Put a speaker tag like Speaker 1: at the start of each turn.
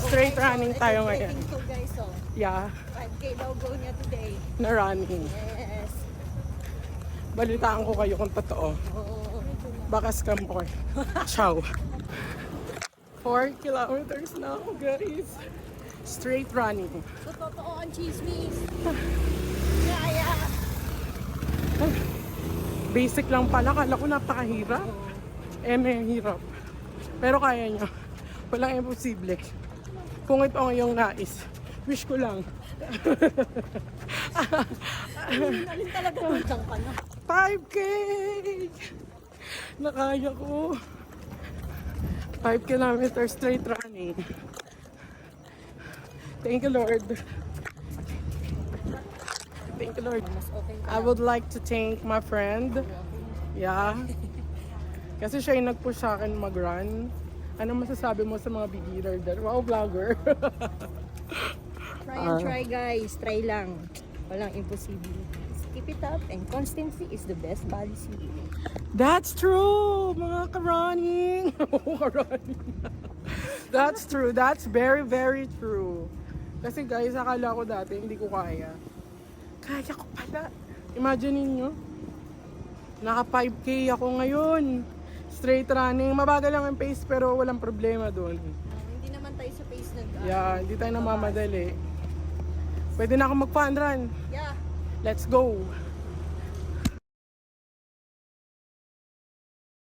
Speaker 1: Straight running
Speaker 2: ito
Speaker 1: tayo
Speaker 2: trekking
Speaker 1: ngayon.
Speaker 2: to guys, oh.
Speaker 1: Yeah,
Speaker 2: 5K daw go niya today.
Speaker 1: na running.
Speaker 2: Yes.
Speaker 1: Balitaan ko kayo kung totoo.
Speaker 2: Oo.
Speaker 1: Baka scam ko. Ciao. 4 kilometers na ako, guys. Straight running.
Speaker 2: So, totoo ang chismis. Kaya.
Speaker 1: Basic lang pala. Kala ko napakahirap. May hirap. Pero kaya nyo. Walang imposible. Kung ito ang iyong nais, wish ko lang.
Speaker 2: Alin talaga hanggang ka na.
Speaker 1: 5K! Nakaya ko. 5 kilometers straight running. Thank you, Lord. Thank you, Lord.
Speaker 2: Mas okay ka.
Speaker 1: I would like to thank my friend. Yeah. Kasi siya yung nag-push sa akin mag-run. Ano masasabi mo sa mga beginner din? Wow, vlogger.
Speaker 2: Try and try guys. Try lang. Walang imposible. Just keep it up and constancy is the best policy.
Speaker 1: That's true, mga ka-running. Ka-running. That's true. That's very, very true. Kasi guys, akala ko dati hindi ko kaya. Kaya ko pala. Imagine niyo, naka 5K ako ngayon. Straight running. Mabagal lang ang pace pero walang problema doon.
Speaker 2: Hindi naman tayo sa pace nag
Speaker 1: Yeah, hindi tayo namamadali. Pwede na ako mag-fun run.
Speaker 2: Yeah.
Speaker 1: Let's go.